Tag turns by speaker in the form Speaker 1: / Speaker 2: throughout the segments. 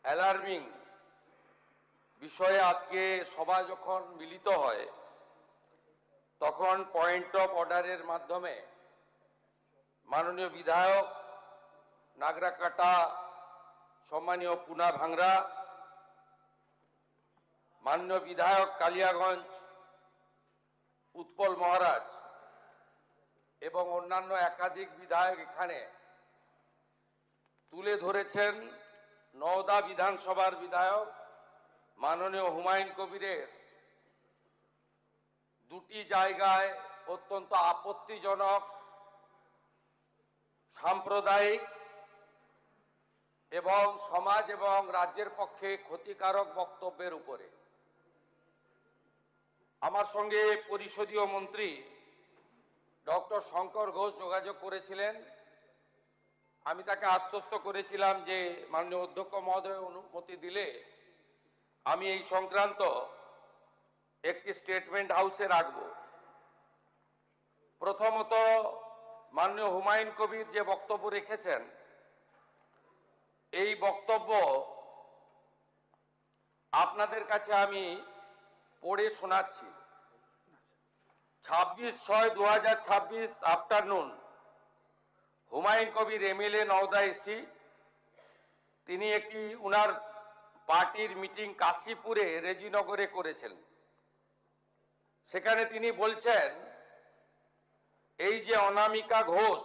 Speaker 1: Alarming বিষয়ে আজকে সবাই যখন মিলিত হয় তখন পয়েন্ট অফ অর্ডারের মাধ্যমে মাননীয় বিধায়ক নাগরাকাটা, সম্মানীয় পুনা ভাংরা, মাননীয় বিধায়ক কালিয়াগঞ্জ উৎপল মহারাজ এবং অন্যান্য একাধিক বিধায়ক এখানে তুলে ধরেছেন নওদা বিধানসভার বিধায়ক মাননীয় হুমায়ুন কবিরের দুটি জায়গায় অত্যন্ত আপত্তিজনক, সাম্প্রদায়িক এবং সমাজ এবং রাজ্যের পক্ষে ক্ষতিকারক বক্তব্যের উপরে। আমার সঙ্গে পরিষদীয় মন্ত্রী ডক্টর শঙ্কর ঘোষ যোগাযোগ করেছিলেন। আমি তাকে আশ্বস্ত করেছিলাম যে মাননীয় অধ্যক্ষ মহোদয় অনুমতি দিলে আমি এই সংক্রান্ত একটি স্টেটমেন্ট হাউসে রাখব। প্রথমত, মাননীয় হুমায়ুন কবির যে বক্তব্য রেখেছেন, এই বক্তব্য আপনাদের কাছে আমি পড়ে শোনাচ্ছি। 26/6/2026 afternoon, Humayun Kabir MLA Nowda AC, তিনি একটি উনার পার্টির মিটিং কাশীপুরে রেজিনগরে করেছেন। সেখানে তিনি বলছেন, এই যে অনামিকা ঘোষ,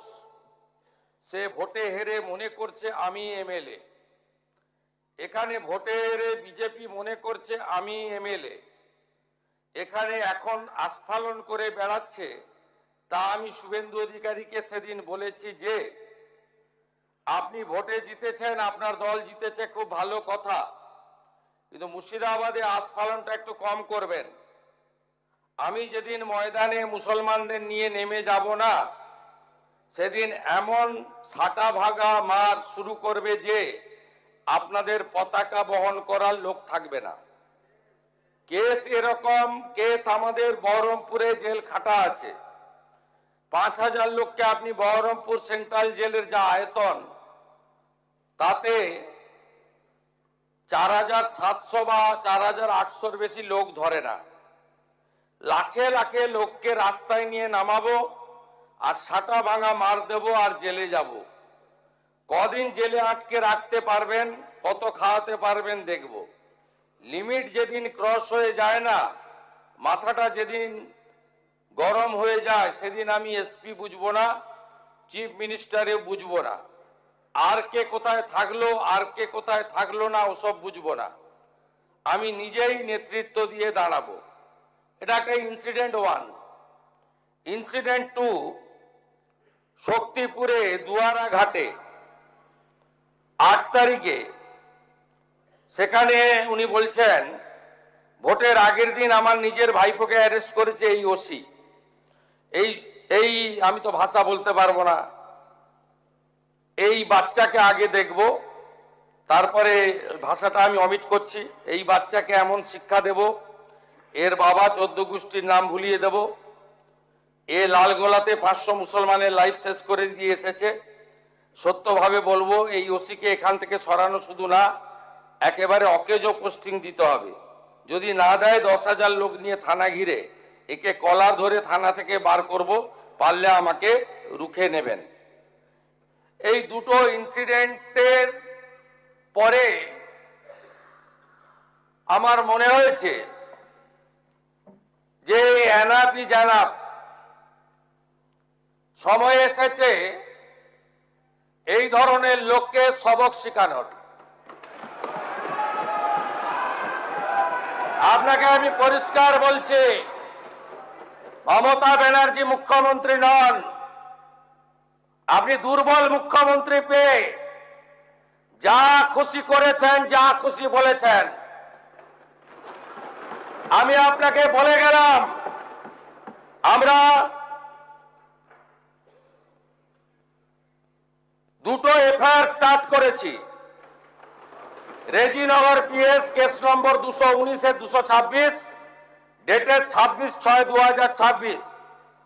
Speaker 1: সে ভোটে হেরে মনে করছে আমি এমএলএ, এখানে ভোটে হেরে বিজেপি মনে করছে আমি এমএলএ, এখানে এখন আস্ফালন করে বেড়াচ্ছে। তা আমি শুভেন্দু অধিকারীকে সেদিন বলেছি যে আপনি ভোটে জিতেছেন, আপনার দল জিতেছে, খুব ভালো কথা, কিন্তু মুর্শিদাবাদে আস্ফালনটা একটু কম করবেন। আমি যেদিন ময়দানে মুসলমানদের নিয়ে নেমে যাব না, সেদিন এমন সাটা ভাগা মার শুরু করবে যে আপনাদের পতাকা বহন করার লোক থাকবে না। কেস এরকম, কেস আমাদের বহরমপুরে জেল খাটা আছে। 5000 লোককে আপনি বহরমপুর সেন্ট্রাল জেলের যা আয়তন, তাতে 4700 বা 4800-র বেশি লোক ধরে না। লাখে লাখে লোককে রাস্তায় নিয়ে নামাবো আর সাটা ভাঙা মার দেব আর জেলে যাব। কদিন জেলে আটকে রাখতে পারবেন, কত খাওয়াতে পারবেন দেখব। লিমিট যেদিন ক্রস হয়ে যায় না, মাথাটা যেদিন গরম হয়ে যায়, সেদিন আমি এসপি বুঝবো না, চিফ মিনিস্টারে বুঝবো না, আর কে কোথায় থাকলো আর কে কোথায় থাকলো না ওসব বুঝবো না। আমি নিজেই নেতৃত্ব দিয়ে দাঁড়াবো। এটা একটা ইনসিডেন্ট 1। ইনসিডেন্ট 2, শক্তিপুরে দুয়ারা ঘাটে 8 তারিখে, সেখানে উনি বলছেন ভোটের আগের দিন আমার নিজের ভাইপোকে অ্যারেস্ট করেছে এই ওসি। এই আমি তো ভাষা বলতে পারবো না। এই বাচ্চাকে আগে দেখব, তারপরে ভাষাটা আমি অমিট করছি। এই বাচ্চাকে এমন শিক্ষা দেব, এর বাবা 14 গোষ্ঠীর নাম ভুলিয়ে দেব। এ লালগোলাতে 500 মুসলমানের লাইফ শেষ করে দিয়ে এসেছে। সত্যভাবে বলবো, এই ওসিকে এখান থেকে সরানো শুধু না, একেবারে অকেজো পোস্টিং দিতে হবে। যদি না দেয় 10,000 লোক নিয়ে থানা ঘিরে একে কলার ধরে থানা থেকে বার করব, পারলে আমাকে রুখে নেবেন। এই দুটো ইনসিডেন্টের পরে আমার মনে হয়েছে যে এনাফি জানাব, সময় এসেছে এই ধরনের লোককে সবক শেখানোর। আপনাকে আমি পরিষ্কার বলছি, মমতা ব্যানার্জি মুখ্যমন্ত্রী নন। আপনি দুর্বল মুখ্যমন্ত্রী পেয়ে যা খুশি করেছেন, যা খুশি বলেছেন। আমি আপনাকে বলে গেলাম, আমরা দুটো এফআইআর স্টার্ট করেছি। Rejinagar PS case number 219/226, dated 26/6/2026,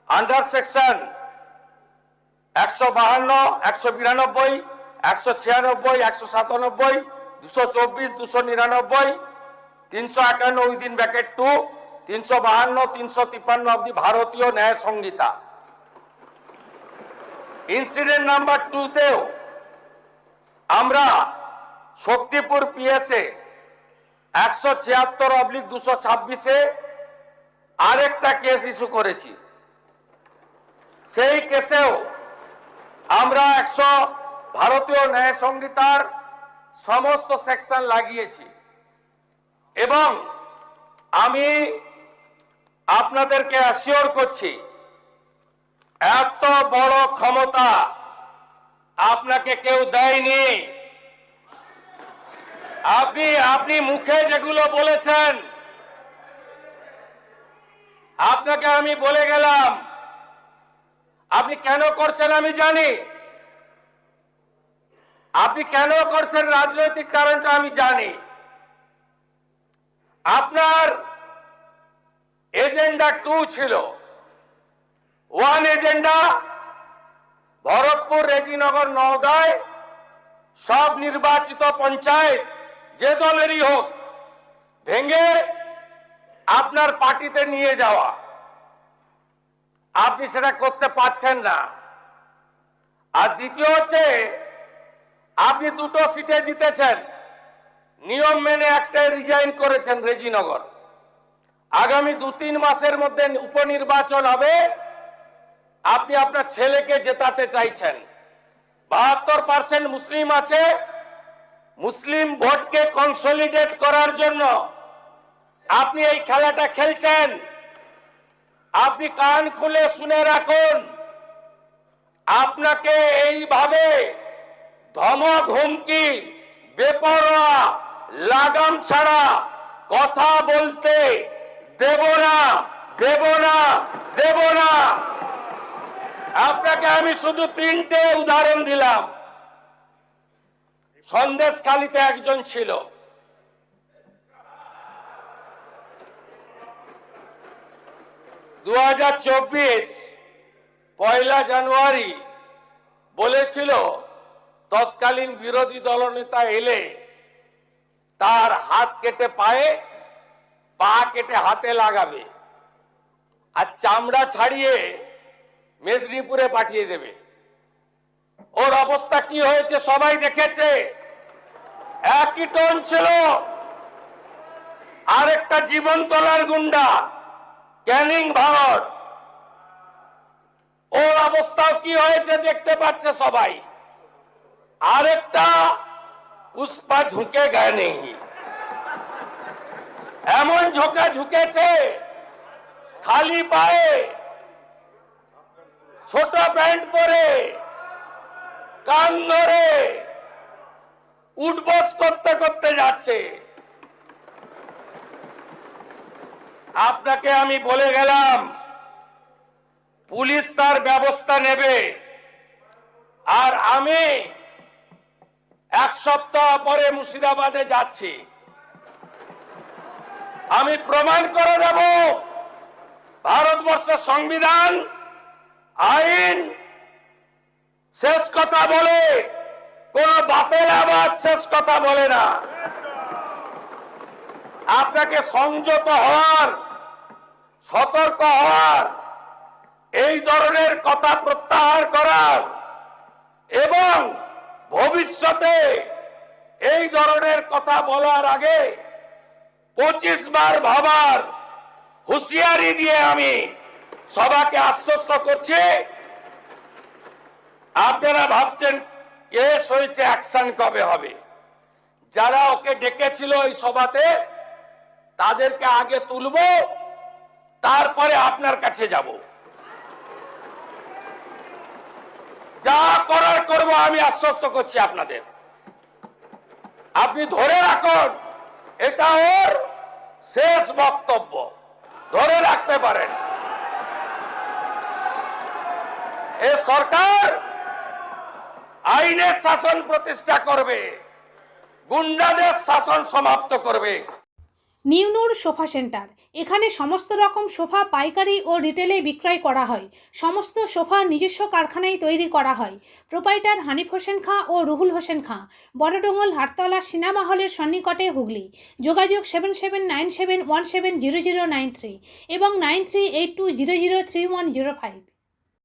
Speaker 1: under section 152, 192, 196, 197, 224, 299, 351 within bracket 2, 352, 353 of the ভারতীয় ন্যায় সংহিতা। ইনসিডেন্ট নাম্বার 2 তেও আমরা শক্তিপুর পিএসএ 176/226 আরেকটা কেস ইস্যু করেছি। সেই কেসেও আমরা ভারতীয় ন্যায় সংহিতার সমস্ত সেকশন লাগিয়েছি এবং আমি আপনাদেরকে অ্যাসিওর করছি এত বড় ক্ষমতা আপনাকে কেউ দেয়নি। আপনি মুখে যেগুলো বলেছেন, আপনাকে আমি বলে গেলাম, আপনি কেন করছেন আমি জানি, আপনি কেন করছেন রাজনৈতিক কারণটা আমি জানি। আপনার এজেন্ডা 2 ছিল। 1 এজেন্ডা ভরতপুর, রেজিনগর, নওদায় সব নির্বাচিত পঞ্চায়েত যে দলেরই হোক ভেঙে আপনার পার্টিতে নিয়ে যাওয়া। আপনি সেটা করতে পারছেন না। আর দ্বিতীয় হচ্ছে আপনি 2টো সিটে জিতেছেন, নিয়ম মেনে একটাই রিজাইন করেছেন রেজিনগর। আগামী 2-3 মাসের মধ্যে উপনির্বাচন হবে, আপনি আপনার ছেলেকে জেতাতে চাইছেন। 72% মুসলিম আছে, মুসলিম ভোটকে কনসলিডেট করার জন্য আপনি এই খেলাটা খেলছেন। আপনি কান খুলে শুনে রাখুন, আপনাকে এইভাবে ধমক হুমকি বেপরোয়া লাগাম ছাড়া কথা বলতে দেব না, দেব না, দেব না। আপনাকে আমি শুধু 3টে উদাহরণ দিলাম। সন্দেশখালীতে একজন ছিল, পয়লা জানুয়ারি বলেছিল তৎকালীন বিরোধী দলনেতা এলে তার হাত কেটে পায়ে, পা কেটে হাতে লাগাবে আর চামড়া ছাড়িয়ে মেদিনীপুরে পাঠিয়ে দেবে। ওর অবস্থা কি হয়েছে সবাই দেখেছে। একই টোন ছিল। আরেকটা জীবনতলার গুন্ডা ক্যানিং ভারত, ওর অবস্থাও কি হয়েছে দেখতে পাচ্ছে সবাই। আরেকটা পুষ্পা ঝুঁকে গায়ে নেই, এমন ঝোঁকা ঝুঁকেছে খালি পায়ে, ছোট প্যান্ট পরে, কান ধরে উঠবস করতে করতে যাচ্ছে। আপনাকে আমি বলে গেলাম পুলিশ তার ব্যবস্থা নেবে। আর আমি 1 সপ্তাহ পরে মুর্শিদাবাদে যাচ্ছি। আমি প্রমাণ করে দেব ভারতবর্ষের সংবিধান, আইন শেষ কথা বলে, কোন বাতেল আবাদ শেষ কথা বলে না। আপনাকে সংযত হওয়ার, সতর্ক হওয়ার, এই ধরনের কথা প্রত্যাহার করার এবং ভবিষ্যতে এই ধরনের কথা বলার আগে 25 বার ভাবার হুঁশিয়ারি দিয়ে আমি সবাইকে আশ্বস্ত করছি। আপনারা ভাবছেন কেস হয়েছে, অ্যাকশন কবে হবে? যারা ওকে ডেকেছিল এই সভাতে তাদেরকে আগে তুলব, তারপরে আপনার কাছে যাব। যা করার করব আমি আশ্বস্ত করছি আপনাদের। আপনি ধরে রাখুন, এটা ওর শেষ বক্তব্য, ধরে রাখতে পারেন। এই সরকার আইনের শাসন প্রতিষ্ঠা করবে, গুন্ডাদের শাসন সমাপ্ত করবে।
Speaker 2: নিউনুর সোফা সেন্টার। এখানে সমস্ত রকম সোফা পাইকারি ও রিটেলে বিক্রয় করা হয়। সমস্ত সোফা নিজস্ব কারখানায় তৈরি করা হয়। প্রোপাইটার হানিফ হোসেন খাঁ ও রুহুল হোসেন খাঁ, বড়ডোঙ্গল হাটতলা সিনেমা হলের সন্নিকটে, হুগলি। যোগাযোগ 7797170093 এবং 9382003105।